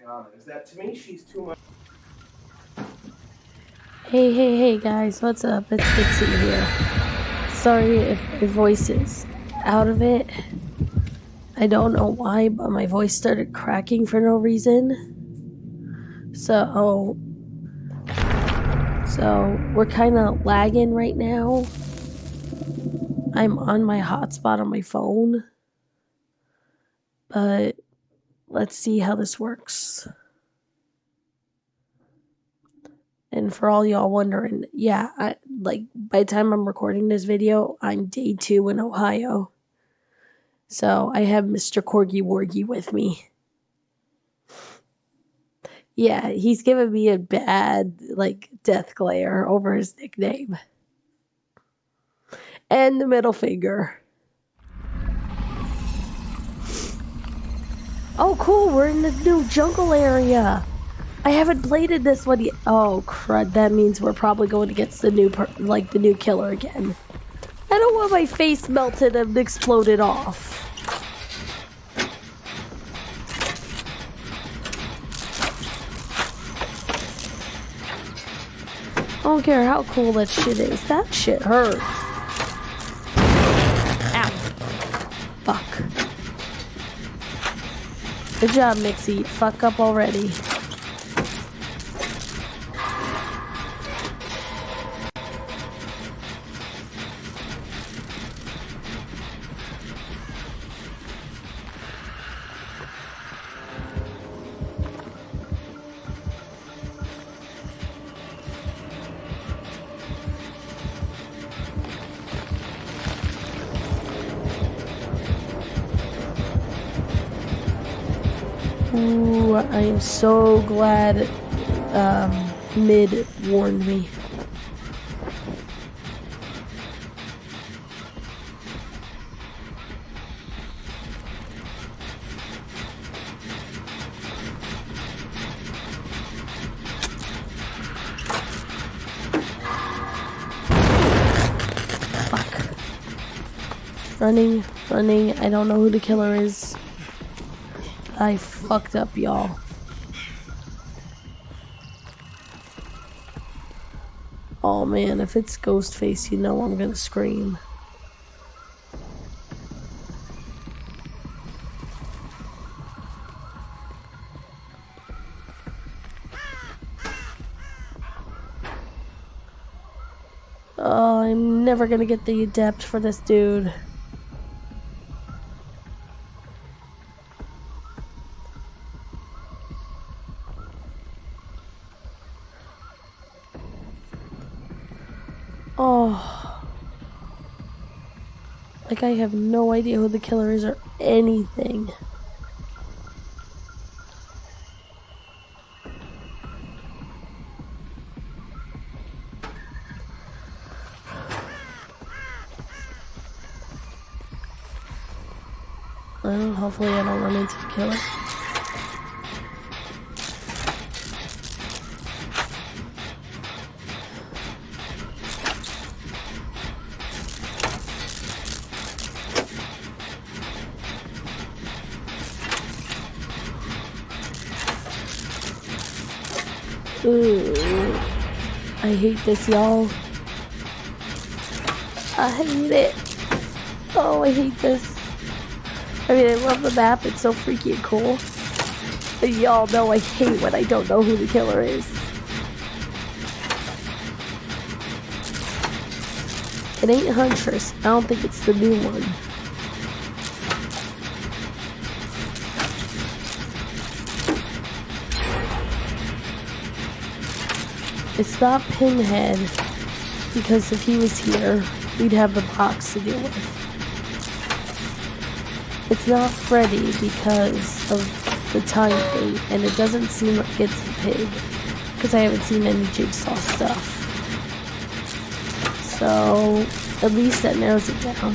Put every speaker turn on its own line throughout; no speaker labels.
comment is that to me she's too much.
Hey guys, what's up? It's Dixie here. Sorry if my voice is out of it. I don't know why, but my voice started cracking for no reason. So we're kind of lagging right now. I'm on my hotspot on my phone. But let's see how this works. And for all y'all wondering, yeah, by the time I'm recording this video, I'm day 2 in Ohio. So I have Mr. Corgi-Worgi with me. Yeah, he's giving me a bad, death glare over his nickname. And the middle finger. Oh, cool, we're in the new jungle area. I haven't played in this one yet. Oh, crud, that means we're probably going against the new killer again. I don't want my face melted and exploded off. I don't care how cool that shit is. That shit hurts. Ow. Fuck. Good job, Mixie. Fuck up already. Ooh, I am so glad Mid warned me. Fuck. Running. I don't know who the killer is. I fucked up, y'all. Oh man, if it's Ghostface, you know I'm gonna scream. Oh, I'm never gonna get the adept for this dude. Oh. Like, I have no idea who the killer is or anything. Well, hopefully I don't run into the killer. Ooh, I hate this, y'all. I hate it. Oh, I hate this. I mean, I love the map. It's so freaking cool. But y'all know I hate when I don't know who the killer is. It ain't Huntress. I don't think it's the new one. It's not Pinhead, because if he was here, we'd have the box to deal with. It's not Freddy because of the time thing, and it doesn't seem like it's the pig, because I haven't seen any Jigsaw stuff. So, at least that narrows it down.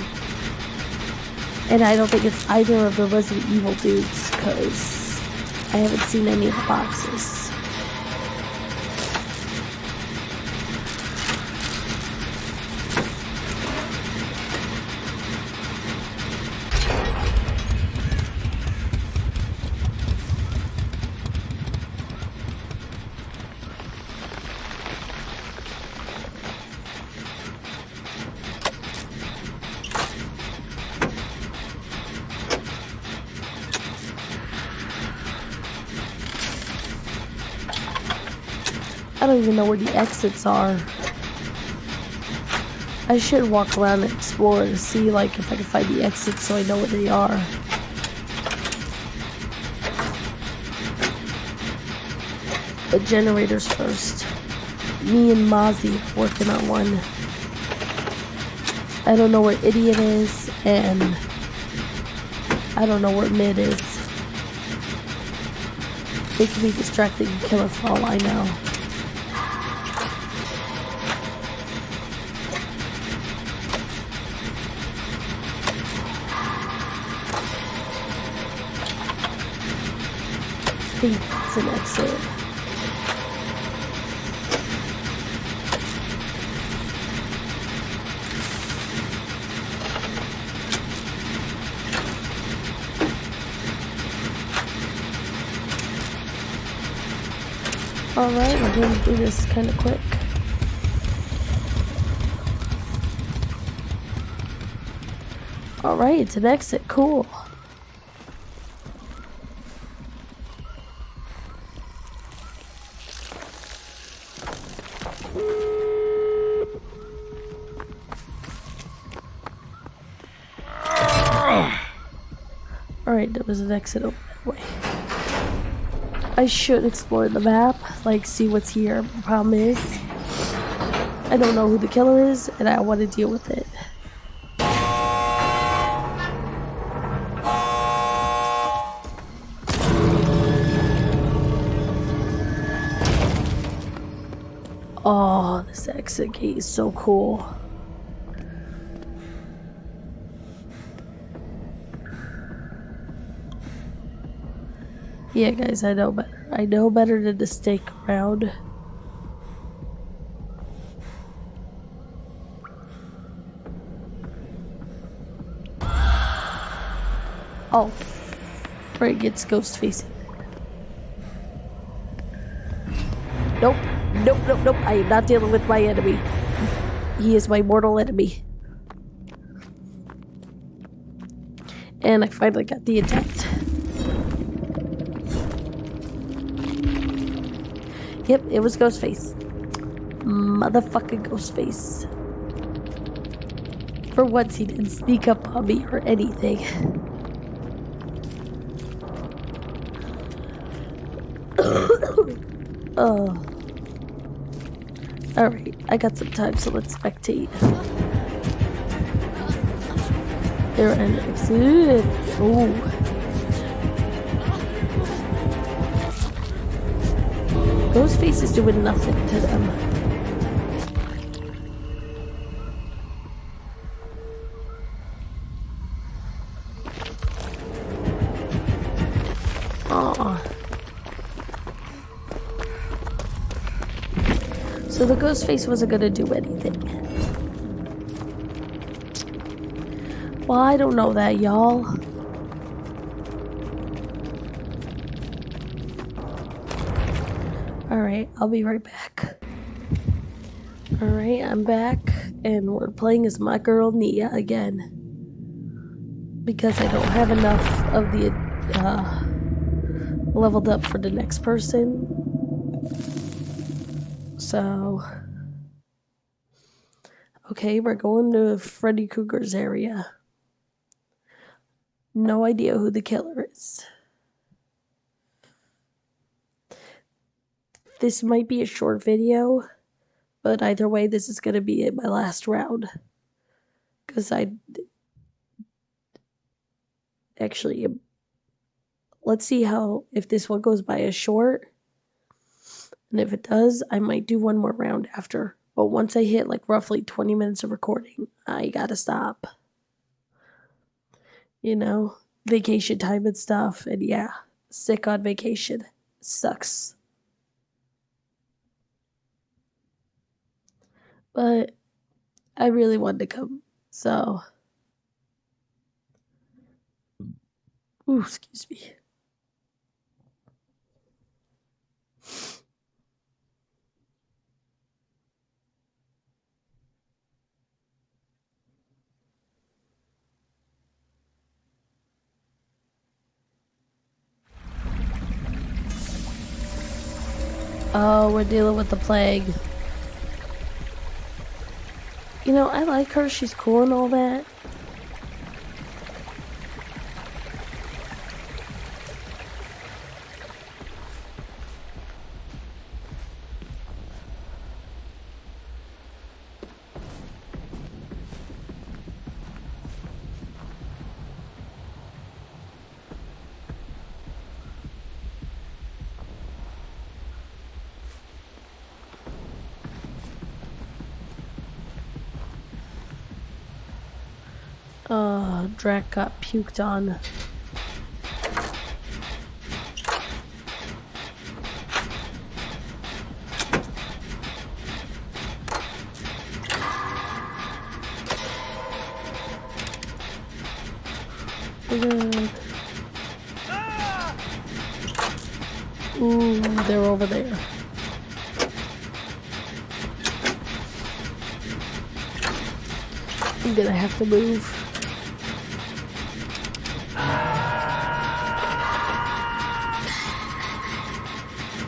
And I don't think it's either of the Resident Evil dudes, because I haven't seen any of the boxes. I don't even know where the exits are. I should walk around and explore to see like if I can find the exits so I know where they are. But generators first. Me and Mozzie working on one. I don't know where Idiot is, and I don't know where Mid is. They can be distracting and killer for all I know. I think it's an exit. Alright, we're going to do this kind of quick. Alright, it's an exit. Cool. Alright, there was an exit over that way. I should explore the map, like see what's here. The problem is, I don't know who the killer is, and I want to deal with it. Oh, this exit gate is so cool. Yeah, guys, I know better. I know better than to stake around. Oh, frig, it's ghost facing. Nope, nope, nope, nope. I am not dealing with my enemy. He is my mortal enemy. And I finally got the intent. Yep, it was Ghostface. Motherfucking Ghostface. For once, he didn't sneak up on me or anything. Oh. Alright, I got some time, so let's spectate. There an exit. Ooh. Ghostface is doing nothing to them. Aww. So the Ghostface wasn't gonna do anything. Well, I don't know that, y'all. Alright, I'll be right back. Alright, I'm back, and we're playing as my girl Nia again. Because I don't have enough of the, leveled up for the next person. So... Okay, we're going to Freddy Krueger's area. No idea who the killer is. This might be a short video, but either way, this is going to be my last round. Because actually, let's see if this one goes by as short. And if it does, I might do one more round after. But once I hit like roughly 20 minutes of recording, I gotta stop. You know, vacation time and stuff. And yeah, sick on vacation. Sucks. But I really wanted to come, so. Ooh, excuse me. Oh, we're dealing with the plague. You know, I like her. She's cool and all that. Drac got puked on. Good. Ooh, they're over there. I'm gonna have to move.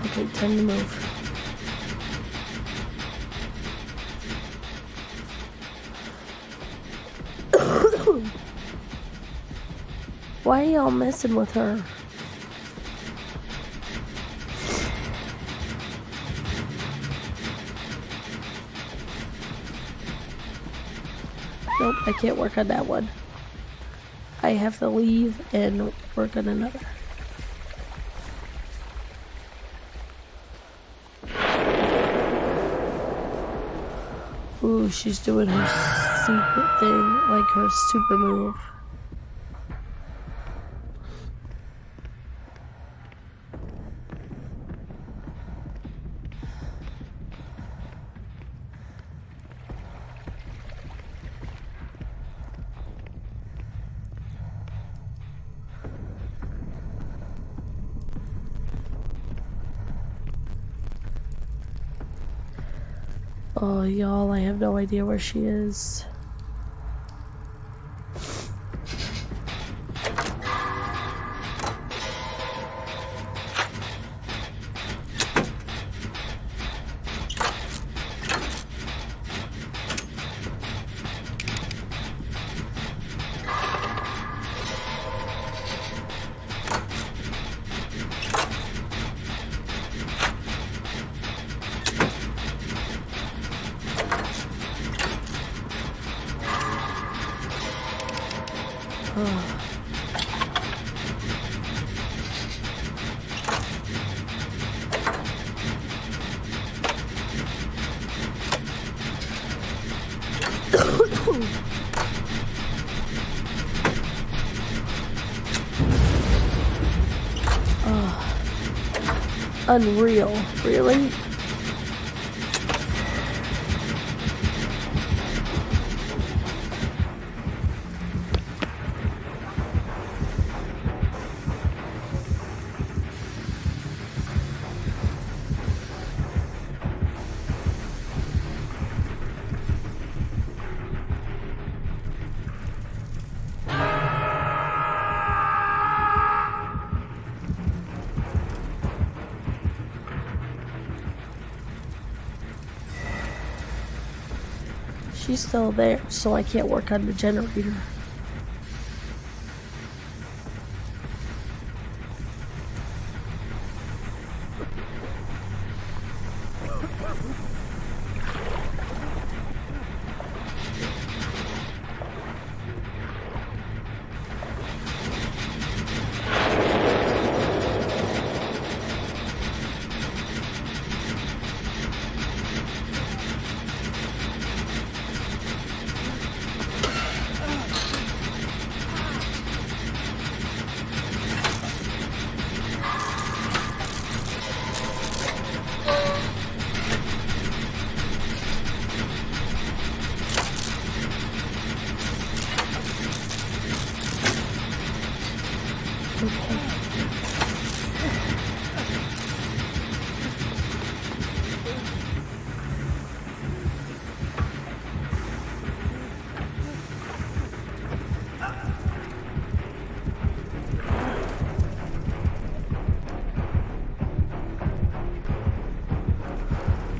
Okay, time to move. Why are y'all messing with her? Nope, I can't work on that one. I have to leave and work on another. Ooh, she's doing her secret thing, like her super move. Oh, y'all, I have no idea where she is. Unreal. Really? She's still there, so I can't work on the generator.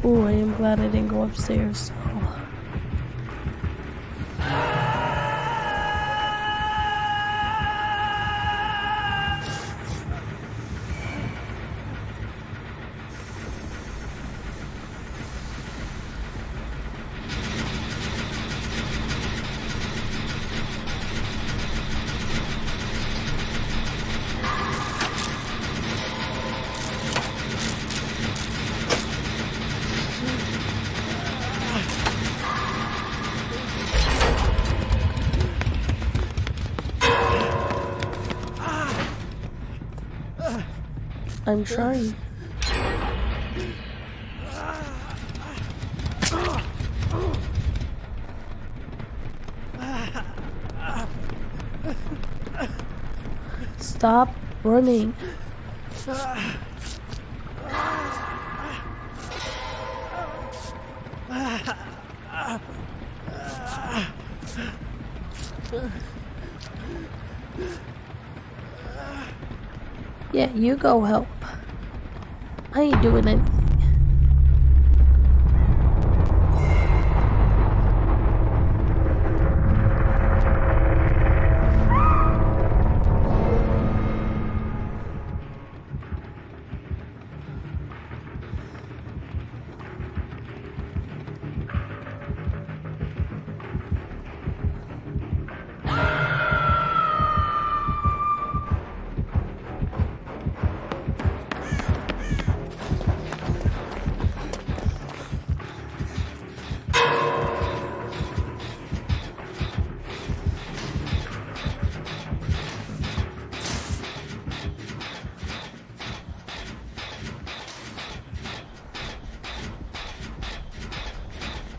Oh, I am glad I didn't go upstairs. I'm trying. Stop running. Yeah, you go help. I ain't doing it.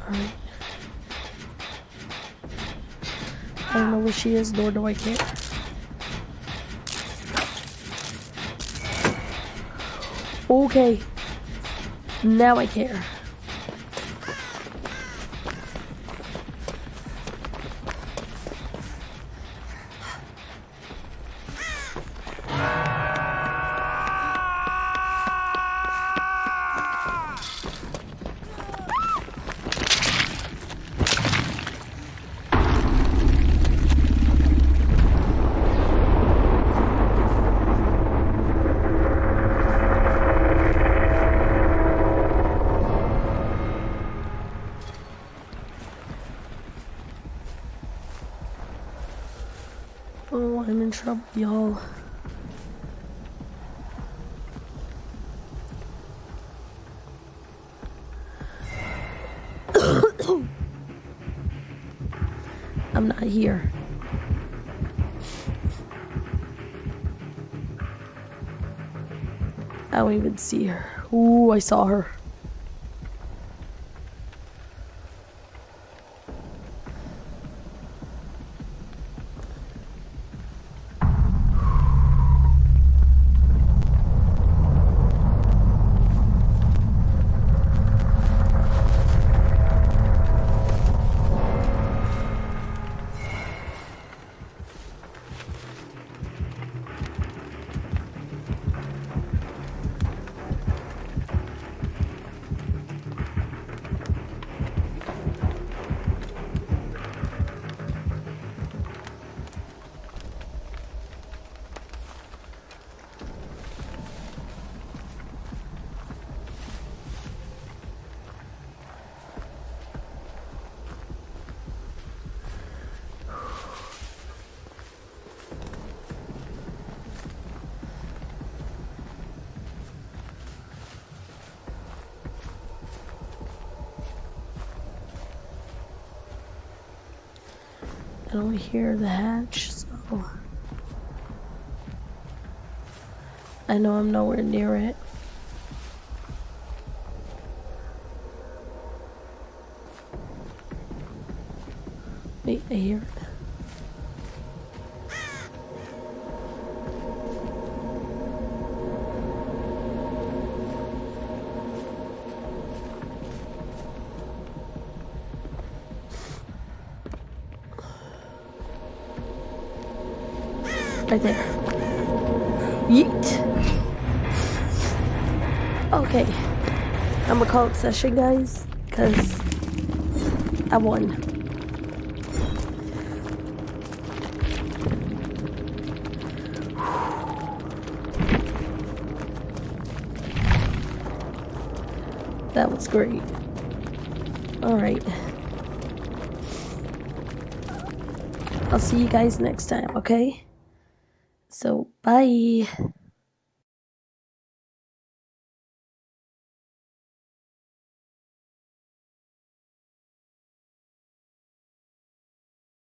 Alright. I don't know where she is, nor do I care. Okay. Now I care. Oh, I'm in trouble, y'all. I'm not here. I don't even see her. Ooh, I saw her. I don't hear the hatch, so I know I'm nowhere near it. Wait, I hear it. Right there. Yeet. Okay. I'm gonna call it session, guys, because I won. That was great. Alright. I'll see you guys next time, okay? So, bye.